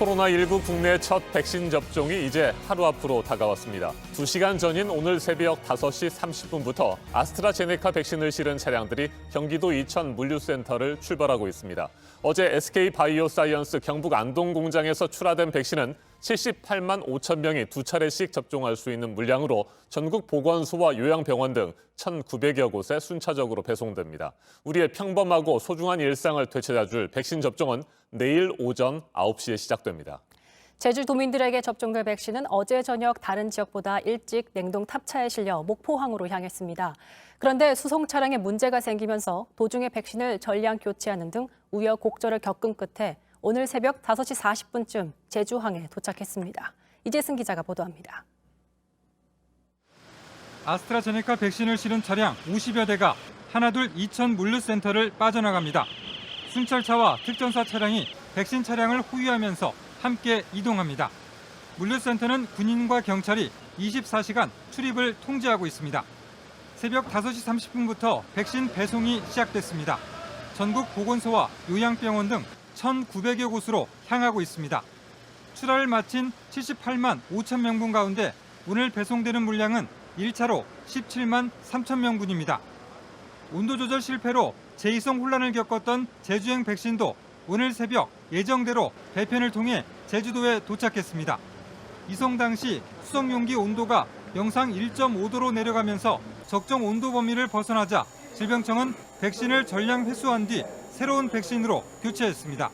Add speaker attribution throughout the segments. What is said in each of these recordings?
Speaker 1: 코로나19 국내 첫 백신 접종이 이제 하루 앞으로 다가왔습니다. 2시간 전인 오늘 새벽 5시 30분부터 아스트라제네카 백신을 실은 차량들이 경기도 이천 물류센터를 출발하고 있습니다. 어제 SK바이오사이언스 경북 안동 공장에서 출하된 백신은 78만 5천 명이 2차례씩 접종할 수 있는 물량으로 전국 보건소와 요양병원 등 1,900여 곳에 순차적으로 배송됩니다. 우리의 평범하고 소중한 일상을 되찾아줄 백신 접종은 내일 오전 9시에 시작됩니다.
Speaker 2: 제주도민들에게 접종될 백신은 어제 저녁 다른 지역보다 일찍 냉동 탑차에 실려 목포항으로 향했습니다. 그런데 수송 차량에 문제가 생기면서 도중에 백신을 전량 교체하는 등 우여곡절을 겪은 끝에 오늘 새벽 5시 40분쯤 제주항에 도착했습니다. 이재승 기자가 보도합니다.
Speaker 3: 아스트라제네카 백신을 실은 차량 50여 대가 하나둘 이천 물류센터를 빠져나갑니다. 순찰차와 특전사 차량이 백신 차량을 호위하면서 함께 이동합니다. 물류센터는 군인과 경찰이 24시간 출입을 통제하고 있습니다. 새벽 5시 30분부터 백신 배송이 시작됐습니다. 전국 보건소와 요양병원 등 1,900여 곳으로 향하고 있습니다. 출하를 마친 78만 5천 명분 가운데 오늘 배송되는 물량은 1차로 17만 3천 명분입니다. 온도 조절 실패로 제이성 혼란을 겪었던 제주행 백신도 오늘 새벽 예정대로 배편을 통해 제주도에 도착했습니다. 이송 당시 수송 용기 온도가 영상 1.5도로 내려가면서 적정 온도 범위를 벗어나자 질병청은 백신을 전량 회수한 뒤 새로운 백신으로 교체했습니다.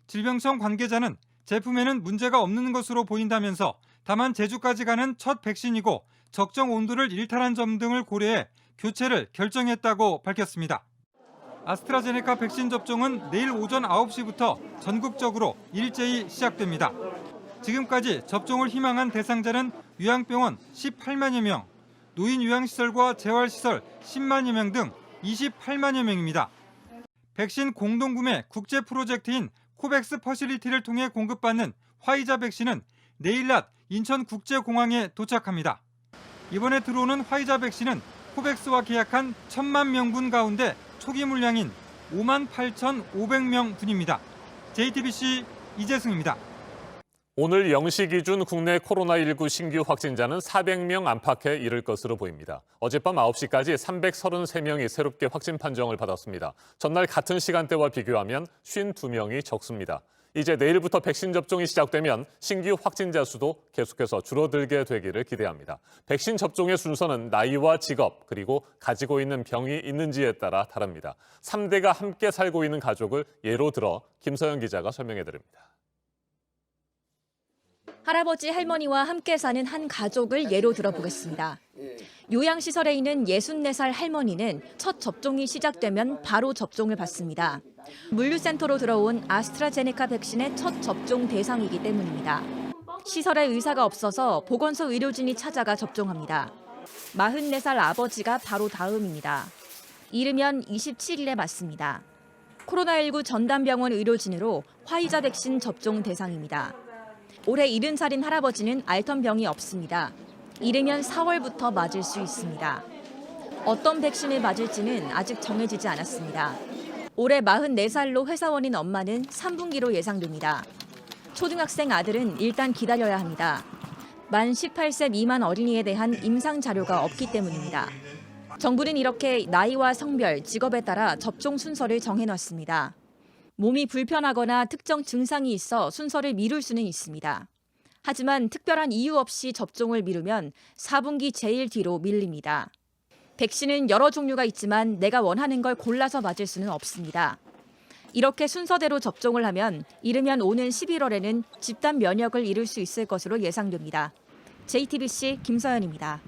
Speaker 3: 질병청 관계자는 제품에는 문제가 없는 것으로 보인다면서 다만 제주까지 가는 첫 백신이고 적정 온도를 일탈한 점 등을 고려해 교체를 결정했다고 밝혔습니다. 아스트라제네카 백신 접종은 내일 오전 9시부터 전국적으로 일제히 시작됩니다. 지금까지 접종을 희망한 대상자는 요양병원 18만여 명, 노인 요양시설과 재활시설 10만여 명 등 28만여 명입니다. 백신 공동구매 국제 프로젝트인 코백스 퍼실리티를 통해 공급받는 화이자 백신은 내일 낮 인천국제공항에 도착합니다. 이번에 들어오는 화이자 백신은 코백스와 계약한 1,000만 명분 가운데 초기 물량인 5만 8,500명분입니다. JTBC 이재승입니다.
Speaker 1: 오늘 0시 기준 국내 코로나19 신규 확진자는 400명 안팎에 이를 것으로 보입니다. 어젯밤 9시까지 333명이 새롭게 확진 판정을 받았습니다. 전날 같은 시간대와 비교하면 52명이 적습니다. 이제 내일부터 백신 접종이 시작되면 신규 확진자 수도 계속해서 줄어들게 되기를 기대합니다. 백신 접종의 순서는 나이와 직업 그리고 가지고 있는 병이 있는지에 따라 다릅니다. 3대가 함께 살고 있는 가족을 예로 들어 김서영 기자가 설명해드립니다.
Speaker 4: 할아버지 할머니와 함께 사는 한 가족을 예로 들어보겠습니다. 요양시설에 있는 64살 할머니는 첫 접종이 시작되면 바로 접종을 받습니다. 물류센터로 들어온 아스트라제네카 백신의 첫 접종 대상이기 때문입니다. 시설에 의사가 없어서 보건소 의료진이 찾아가 접종합니다. 44살 아버지가 바로 다음입니다. 이르면 27일에 맞습니다. 코로나19 전담병원 의료진으로 화이자 백신 접종 대상입니다. 올해 70살인 할아버지는 앓던 병이 없습니다. 이르면 4월부터 맞을 수 있습니다. 어떤 백신을 맞을지는 아직 정해지지 않았습니다. 올해 44살로 회사원인 엄마는 3분기로 예상됩니다. 초등학생 아들은 일단 기다려야 합니다. 만 18세 미만 어린이에 대한 임상 자료가 없기 때문입니다. 정부는 이렇게 나이와 성별, 직업에 따라 접종 순서를 정해놨습니다. 몸이 불편하거나 특정 증상이 있어 순서를 미룰 수는 있습니다. 하지만 특별한 이유 없이 접종을 미루면 4분기 제일 뒤로 밀립니다. 백신은 여러 종류가 있지만 내가 원하는 걸 골라서 맞을 수는 없습니다. 이렇게 순서대로 접종을 하면 이르면 오는 11월에는 집단 면역을 이룰 수 있을 것으로 예상됩니다. JTBC 김서연입니다.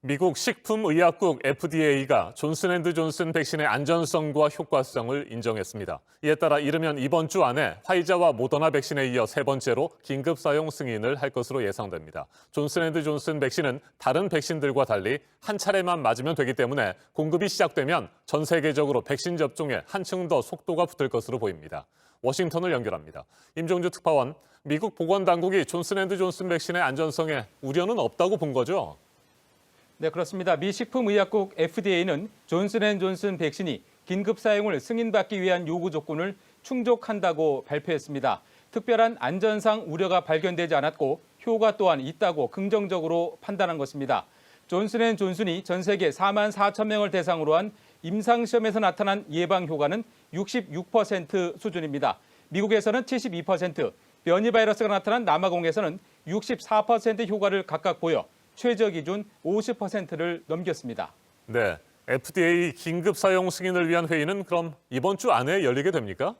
Speaker 1: 미국 식품의약국 FDA가 존슨앤드존슨 백신의 안전성과 효과성을 인정했습니다. 이에 따라 이르면 이번 주 안에 화이자와 모더나 백신에 이어 세 번째로 긴급 사용 승인을 할 것으로 예상됩니다. 존슨앤드존슨 백신은 다른 백신들과 달리 한 차례만 맞으면 되기 때문에 공급이 시작되면 전 세계적으로 백신 접종에 한층 더 속도가 붙을 것으로 보입니다. 워싱턴을 연결합니다. 임종주 특파원, 미국 보건당국이 존슨앤드존슨 백신의 안전성에 우려는 없다고 본 거죠?
Speaker 5: 네, 그렇습니다. 미 식품의약국 FDA는 존슨앤존슨 백신이 긴급 사용을 승인받기 위한 요구 조건을 충족한다고 발표했습니다. 특별한 안전상 우려가 발견되지 않았고 효과 또한 있다고 긍정적으로 판단한 것입니다. 존슨앤존슨이 전 세계 4만 4천 명을 대상으로 한 임상시험에서 나타난 예방 효과는 66% 수준입니다. 미국에서는 72%, 변이 바이러스가 나타난 남아공에서는 64% 효과를 각각 보여 최저 기준 50%를 넘겼습니다.
Speaker 1: 네, FDA 긴급 사용 승인을 위한 회의는 그럼 이번 주 안에 열리게 됩니까?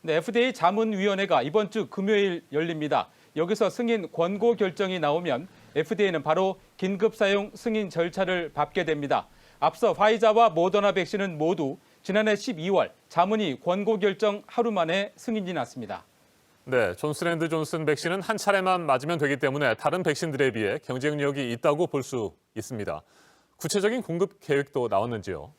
Speaker 5: 네, FDA 자문위원회가 이번 주 금요일 열립니다. 여기서 승인 권고 결정이 나오면 FDA는 바로 긴급 사용 승인 절차를 밟게 됩니다. 앞서 화이자와 모더나 백신은 모두 지난해 12월 자문위 권고 결정 하루 만에 승인이 났습니다.
Speaker 1: 네, 존슨앤존슨 백신은 한 차례만 맞으면 되기 때문에 다른 백신들에 비해 경쟁력이 있다고 볼 수 있습니다. 구체적인 공급 계획도 나왔는지요?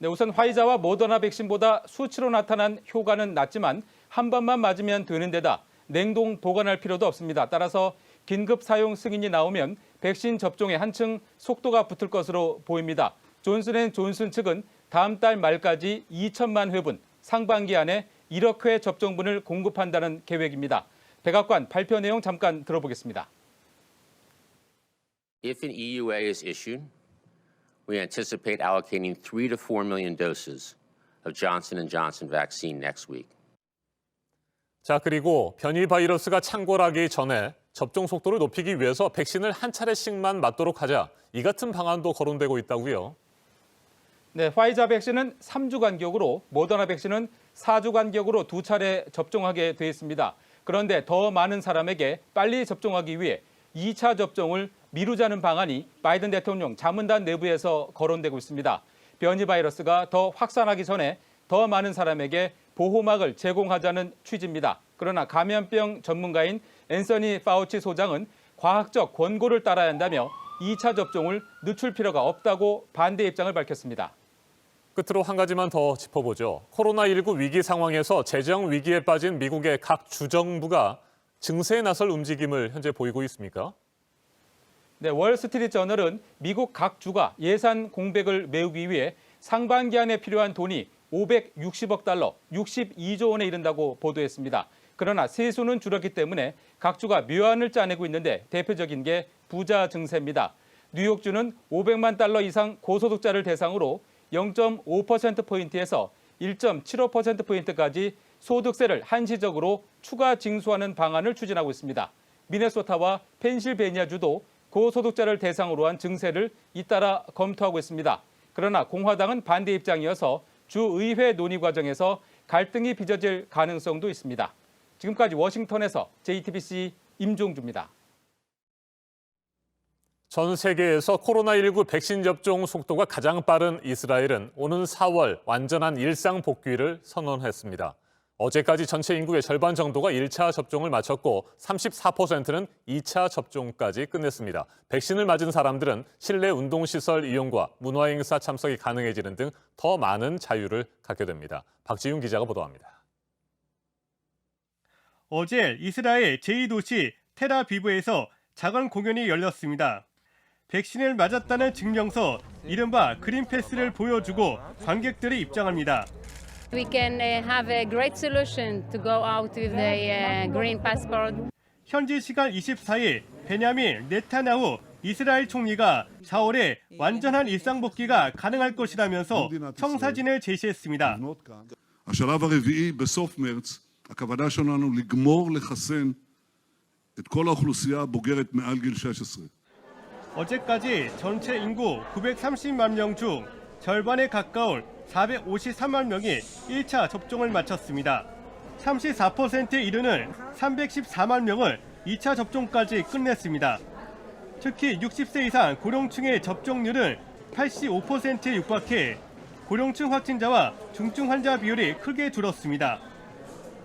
Speaker 5: 네, 우선 화이자와 모더나 백신보다 수치로 나타난 효과는 낮지만 한 번만 맞으면 되는 데다 냉동 보관할 필요도 없습니다. 따라서 긴급 사용 승인이 나오면 백신 접종에 한층 속도가 붙을 것으로 보입니다. 존슨앤존슨 측은 다음 달 말까지 2천만 회분, 상반기 안에 1억 회 접종분을 공급한다는 계획입니다. 백악관 발표 내용 잠깐 들어보겠습니다.
Speaker 6: If an EUA is issued, we anticipate allocating 3 to 4 million doses of Johnson & Johnson vaccine next week.
Speaker 1: 자, 그리고 변이 바이러스가 창궐하기 전에 접종 속도를 높이기 위해서 백신을 한 차례씩만 맞도록 하자, 이 같은 방안도 거론되고 있다고요.
Speaker 5: 네, 화이자 백신은 3주 간격으로, 모더나 백신은 4주 간격으로 2차례 접종하게 돼 있습니다. 그런데 더 많은 사람에게 빨리 접종하기 위해 2차 접종을 미루자는 방안이 바이든 대통령 자문단 내부에서 거론되고 있습니다. 변이 바이러스가 더 확산하기 전에 더 많은 사람에게 보호막을 제공하자는 취지입니다. 그러나 감염병 전문가인 앤서니 파우치 소장은 과학적 권고를 따라야 한다며 2차 접종을 늦출 필요가 없다고 반대 입장을 밝혔습니다.
Speaker 1: 끝으로 한 가지만 더 짚어보죠. 코로나19 위기 상황에서 재정 위기에 빠진 미국의 각 주정부가 증세에 나설 움직임을 현재 보이고 있습니까?
Speaker 5: 네, 월스트리트저널은 미국 각 주가 예산 공백을 메우기 위해 상반기 안에 필요한 돈이 560억 달러, 62조 원에 이른다고 보도했습니다. 그러나 세수는 줄었기 때문에 각 주가 묘안을 짜내고 있는데 대표적인 게 부자 증세입니다. 뉴욕주는 500만 달러 이상 고소득자를 대상으로 0.5%포인트에서 1.75%포인트까지 소득세를 한시적으로 추가 징수하는 방안을 추진하고 있습니다. 미네소타와 펜실베니아주도 고소득자를 대상으로 한 증세를 잇따라 검토하고 있습니다. 그러나 공화당은 반대 입장이어서 주의회 논의 과정에서 갈등이 빚어질 가능성도 있습니다. 지금까지 워싱턴에서 JTBC 임종주입니다.
Speaker 1: 전 세계에서 코로나19 백신 접종 속도가 가장 빠른 이스라엘은 오는 4월 완전한 일상 복귀를 선언했습니다. 어제까지 전체 인구의 절반 정도가 1차 접종을 마쳤고 34%는 2차 접종까지 끝냈습니다. 백신을 맞은 사람들은 실내 운동시설 이용과 문화행사 참석이 가능해지는 등 더 많은 자유를 갖게 됩니다. 박지윤 기자가 보도합니다.
Speaker 7: 어제 이스라엘 제2도시 텔아비브에서 작은 공연이 열렸습니다. 백신을 맞았다는 증명서, 이른바 그린패스를 보여주고 관객들이 입장합니다.
Speaker 8: We can have a great solution to go out with the green passport.
Speaker 7: 현지 시간 24일 베냐민 네타냐후 이스라엘 총리가 4월에 완전한 일상 복귀가 가능할 것이라면서 청사진을 제시했습니다.
Speaker 9: השלב הרביעי בסוף מרץ, הכוונה שלנו לגמור לחסן את כל האוכלוסייה הבוגרת מעל גיל 16.
Speaker 7: 어제까지 전체 인구 930만 명 중 절반에 가까운 453만 명이 1차 접종을 마쳤습니다. 34%에 이르는 314만 명을 2차 접종까지 끝냈습니다. 특히 60세 이상 고령층의 접종률은 85%에 육박해 고령층 확진자와 중증 환자 비율이 크게 줄었습니다.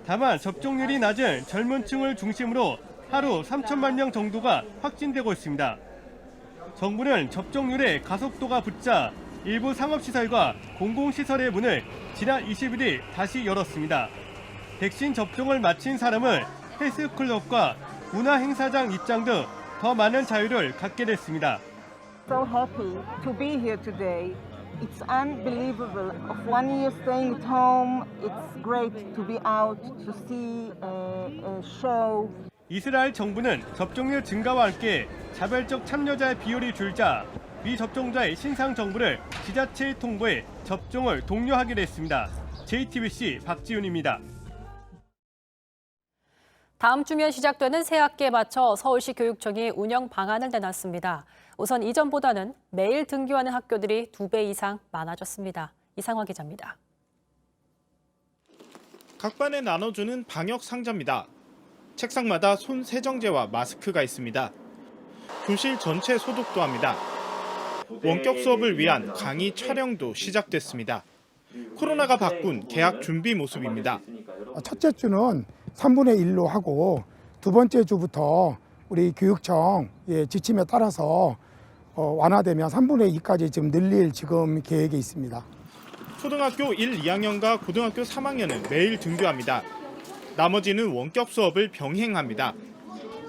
Speaker 7: 다만 접종률이 낮은 젊은 층을 중심으로 하루 3천만 명 정도가 확진되고 있습니다. 정부는 접종률의 가속도가 붙자 일부 상업시설과 공공시설의 문을 지난 21일 다시 열었습니다. 백신 접종을 마친 사람은 헬스클럽과 문화행사장 입장 등 더 많은 자유를 갖게 됐습니다.
Speaker 10: So happy to be here today It's unbelievable. Of 1 year staying at home, it's great to be out, to see a show.
Speaker 7: 이스라엘 정부는 접종률 증가와 함께 자발적 참여자의 비율이 줄자 미접종자의 신상 정보를 지자체에 통보해 접종을 독려하기로 했습니다. JTBC 박지훈입니다.
Speaker 2: 다음 주면 시작되는 새 학기에 맞춰 서울시 교육청이 운영 방안을 내놨습니다. 우선 이전보다는 매일 등교하는 학교들이 2배 이상 많아졌습니다. 이상화 기자입니다.
Speaker 11: 각 반에 나눠주는 방역 상자입니다. 책상마다 손 세정제와 마스크가 있습니다. 교실 전체 소독도 합니다. 원격 수업을 위한 강의 촬영도 시작됐습니다. 코로나가 바꾼 개학 준비 모습입니다.
Speaker 12: 첫째 주는 3분의 1로 하고 두 번째 주부터 우리 교육청 지침에 따라서 완화되면 3분의 2까지 지금 늘릴 지금 계획에 있습니다.
Speaker 11: 초등학교 1, 2학년과 고등학교 3학년은 매일 등교합니다. 나머지는 원격 수업을 병행합니다.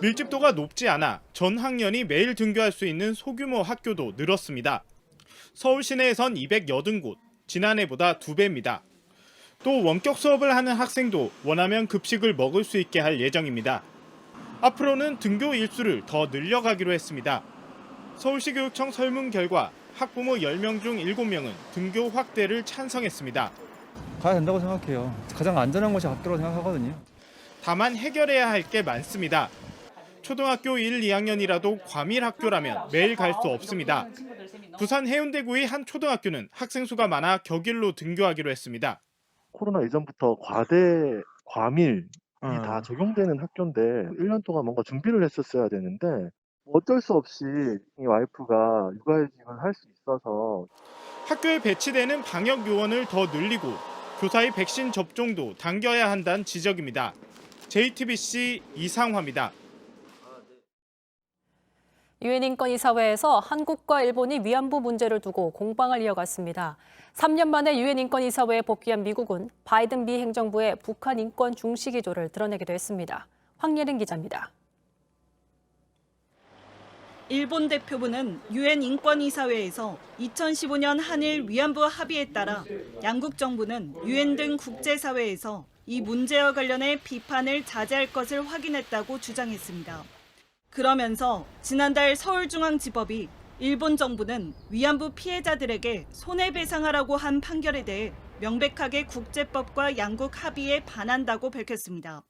Speaker 11: 밀집도가 높지 않아 전 학년이 매일 등교할 수 있는 소규모 학교도 늘었습니다. 서울 시내에선 280곳, 지난해보다 2배입니다. 또 원격 수업을 하는 학생도 원하면 급식을 먹을 수 있게 할 예정입니다. 앞으로는 등교 일수를 더 늘려가기로 했습니다. 서울시 교육청 설문 결과 학부모 10명 중 7명은 등교 확대를 찬성했습니다.
Speaker 13: 가야 된다고 생각해요. 가장 안전한 것이 학교라고 생각하거든요.
Speaker 11: 다만 해결해야 할 게 많습니다. 초등학교 1, 2학년이라도 과밀 학교라면 매일 갈 수 없습니다. 부산 해운대구의 한 초등학교는 학생 수가 많아 격일로 등교하기로 했습니다.
Speaker 14: 코로나 이전부터 과밀이 다 적용되는 학교인데 1년 동안 뭔가 준비를 했었어야 되는데 어쩔 수 없이 이 와이프가 육아휴직을 할 수 있어서
Speaker 11: 학교에 배치되는 방역 요원을 더 늘리고 교사의 백신 접종도 당겨야 한다는 지적입니다. JTBC 이상화입니다.
Speaker 2: 유엔 인권이사회에서 한국과 일본이 위안부 문제를 두고 공방을 이어갔습니다. 3년 만에 유엔 인권이사회에 복귀한 미국은 바이든 미 행정부의 북한 인권 중시 기조를 드러내기도 했습니다. 황예린 기자입니다.
Speaker 15: 일본 대표부는 유엔 인권이사회에서 2015년 한일 위안부 합의에 따라 양국 정부는 유엔 등 국제사회에서 이 문제와 관련해 비판을 자제할 것을 확인했다고 주장했습니다. 그러면서 지난달 서울중앙지법이 일본 정부는 위안부 피해자들에게 손해배상하라고 한 판결에 대해 명백하게 국제법과 양국 합의에 반한다고 밝혔습니다.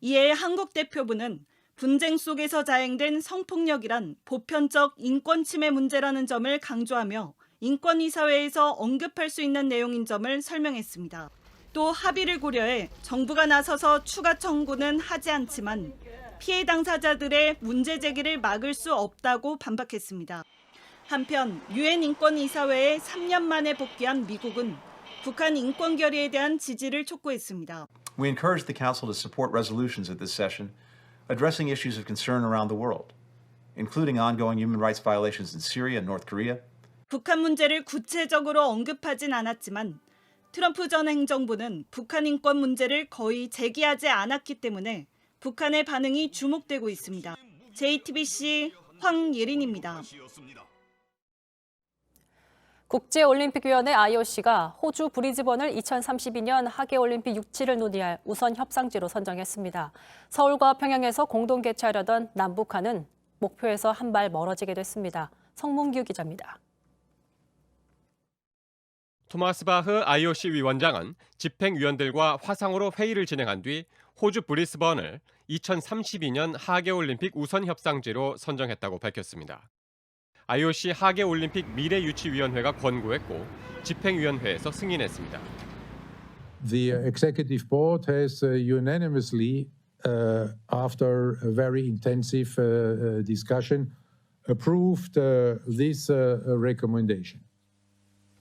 Speaker 15: 이에 한국 대표부는 분쟁 속에서 자행된 성폭력이란 보편적 인권 침해 문제라는 점을 강조하며 인권이사회에서 언급할 수 있는 내용인 점을 설명했습니다. 또 합의를 고려해 정부가 나서서 추가 청구는 하지 않지만 피해 당사자들의 문제 제기를 막을 수 없다고 반박했습니다. 한편 유엔 인권이사회에 3년 만에 복귀한 미국은 북한 인권 결의에 대한 지지를 촉구했습니다.
Speaker 16: We encourage the Council to support resolutions at this session addressing issues of concern around the world, including ongoing human rights violations in Syria and North Korea.
Speaker 15: 북한 문제를 구체적으로 언급하진 않았지만 트럼프 전 행정부는 북한 인권 문제를 거의 제기하지 않았기 때문에 북한의 반응이 주목되고 있습니다. JTBC 황예린입니다.
Speaker 2: 국제올림픽위원회 IOC가 호주 브리즈번을 2032년 하계올림픽 유치를 논의할 우선 협상지로 선정했습니다. 서울과 평양에서 공동 개최하려던 남북한은 목표에서 한 발 멀어지게 됐습니다. 성문규 기자입니다.
Speaker 17: 토마스 바흐 IOC 위원장은 집행위원들과 화상으로 회의를 진행한 뒤 호주 브리스번을 2032년 하계올림픽 우선 협상지로 선정했다고 밝혔습니다. IOC 하계올림픽 미래유치위원회가 권고했고 집행위원회에서 승인했습니다.
Speaker 18: The executive board has unanimously, after a very intensive discussion, approved this recommendation.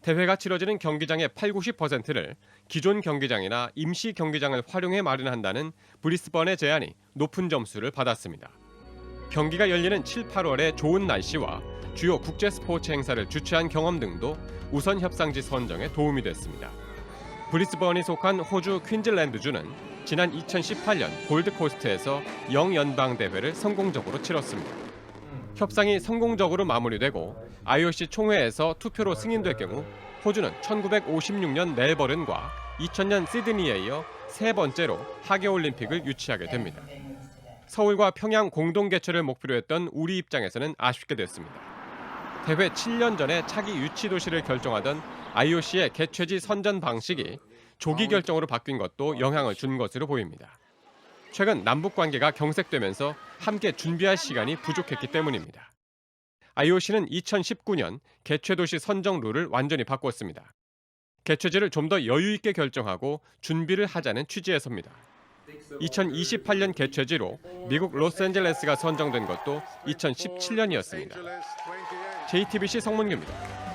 Speaker 17: 대회가 치러지는 경기장의 80~90%를 기존 경기장이나 임시 경기장을 활용해 마련한다는 브리스번의 제안이 높은 점수를 받았습니다. 경기가 열리는 7, 8월의 좋은 날씨와 주요 국제 스포츠 행사를 주최한 경험 등도 우선 협상지 선정에 도움이 됐습니다. 브리스번이 속한 호주 퀸즐랜드주는 지난 2018년 골드코스트에서 영연방 대회를 성공적으로 치렀습니다. 협상이 성공적으로 마무리되고 IOC 총회에서 투표로 승인될 경우 호주는 1956년 멜버른과 2000년 시드니에 이어 세 번째로 하계올림픽을 유치하게 됩니다. 서울과 평양 공동 개최를 목표로 했던 우리 입장에서는 아쉽게 됐습니다. 대회 7년 전에 차기 유치 도시를 결정하던 IOC의 개최지 선전 방식이 조기 결정으로 바뀐 것도 영향을 준 것으로 보입니다. 최근 남북 관계가 경색되면서 함께 준비할 시간이 부족했기 때문입니다. IOC는 2019년 개최 도시 선정 룰을 완전히 바꿨습니다. 개최지를 좀 더 여유 있게 결정하고 준비를 하자는 취지에서입니다. 2028년 개최지로 미국 로스앤젤레스가 선정된 것도 2017년이었습니다. JTBC 성문규입니다.